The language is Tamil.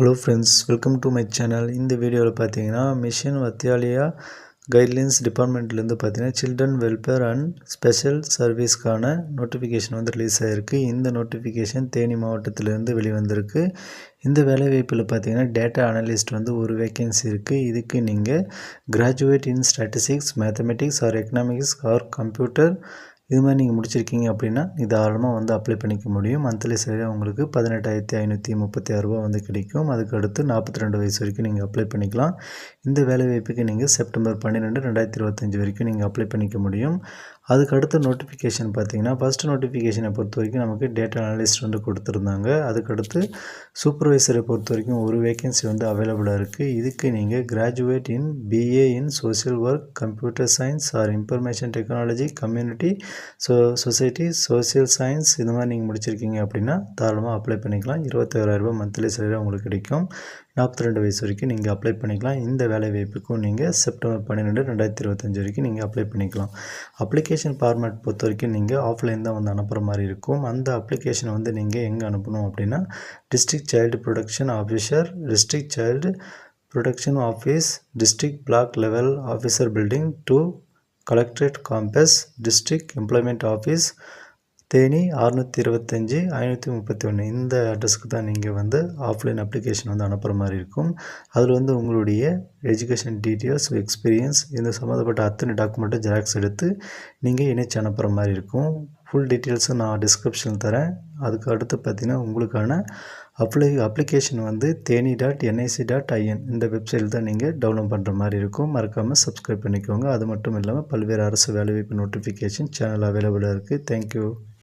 Hello friends, welcome to my channel. இந்த வீடியோவில் பார்த்தீங்கன்னா மிஷன் வத்தியாலயா கைட்லைன்ஸ் டிபார்ட்மெண்ட்லேருந்து பார்த்தீங்கன்னா சில்ட்ரன் வெல்ஃபேர் அண்ட் ஸ்பெஷல் சர்வீஸ்க்கான நோட்டிஃபிகேஷன் வந்து ரிலீஸ் ஆகிருக்கு. இந்த நோட்டிஃபிகேஷன் தேனி மாவட்டத்திலேருந்து வெளிவந்திருக்கு. இந்த வேலைவாய்ப்பில் பார்த்தீங்கன்னா டேட்டா அனலிஸ்ட் வந்து ஒரு வேக்கன்சி இருக்குது. இதுக்கு நீங்கள் graduate in statistics, mathematics or economics R computer இது மாதிரி நீங்கள் முடிச்சிருக்கீங்க அப்படின்னா தாராளமாக வந்து அப்ளை பண்ணிக்க முடியும். மந்த்லி சேலரி உங்களுக்கு 18,536 ரூபா வந்து கிடைக்கும். அதுக்கு அடுத்து 42 வயசு வரைக்கும் நீங்கள் அப்ளை பண்ணிக்கலாம். இந்த வேலைவாய்ப்புக்கு நீங்கள் செப்டம்பர் 12, 2025 வரைக்கும் நீங்கள் அப்ளை பண்ணிக்க முடியும். அதுக்கு அடுத்த நோட்டிஃபிகேஷன் பார்த்தீங்கன்னா ஃபஸ்ட்டு நோட்டிஃபிகேஷனை பொறுத்த வரைக்கும் நமக்கு டேட்டா அனலிஸ்ட் வந்து கொடுத்துருந்தாங்க. அதுக்கடுத்து சூப்பர்வைசரை பொறுத்த வரைக்கும் ஒரு வேக்கன்சி வந்து அவைலபிளாக இருக்குது. இதுக்கு நீங்கள் graduate in BA in social work, computer science or information technology, community society, social science இது மாதிரி நீங்கள் முடிச்சிருக்கீங்க அப்படின்னா தாராளமாக அப்ளை பண்ணிக்கலாம். 21,000 ரூபா மந்த்லி சேலரி உங்களுக்கு கிடைக்கும். 42 வயசு வரைக்கும் நீங்கள் அப்ளை பண்ணிக்கலாம். இந்த வேலைவாய்ப்புக்கும் நீங்கள் செப்டம்பர் 12, 2025 வரைக்கும் நீங்கள் அப்ளை பண்ணிக்கலாம். அப்ளிகேஷன் ஃபார்மேட் பொறுத்த வரைக்கும் நீங்கள் ஆஃப்லைன் தான் வந்து அனுப்புகிற மாதிரி இருக்கும். அந்த அப்ளிகேஷனை வந்து நீங்கள் எங்கே அனுப்பணும் அப்படின்னா district child protection officer, district child protection office, district block level officer building 2, collectorate campus, district employment office, Theni 625 531 இந்த அட்ரஸ்க்கு தான் நீங்கள் வந்து ஆஃப்லைன் அப்ளிகேஷன் வந்து அனுப்புகிற மாதிரி இருக்கும். அதில் வந்து உங்களுடைய எஜுகேஷன் டீட்டெயில்ஸ், எக்ஸ்பீரியன்ஸ் இந்த சம்மந்தப்பட்ட அத்தனை டாக்குமெண்ட்டை ஜெராக்ஸ் எடுத்து நீங்கள் இணைச்சி அனுப்புகிற மாதிரி இருக்கும். ஃபுல் டீட்டெயில்ஸும் நான் டிஸ்கிரிப்ஷனில் தரேன். அதுக்கு அடுத்து பார்த்தீங்கன்னா உங்களுக்கான அப்ளிகேஷன் வந்து theni.nic.in இந்த வெப்சைட்டில் தான் நீங்கள் டவுன்லோட் பண்ணுற மாதிரி இருக்கும். மறக்காமல் சப்ஸ்கிரைப் பண்ணிக்கோங்க. அது மட்டும் இல்லாமல் பல்வேறு அரசு வேலைவாய்ப்பு நோட்டிஃபிகேஷன் சேனல் அவைலபிளாக இருக்குது. தேங்க்யூ.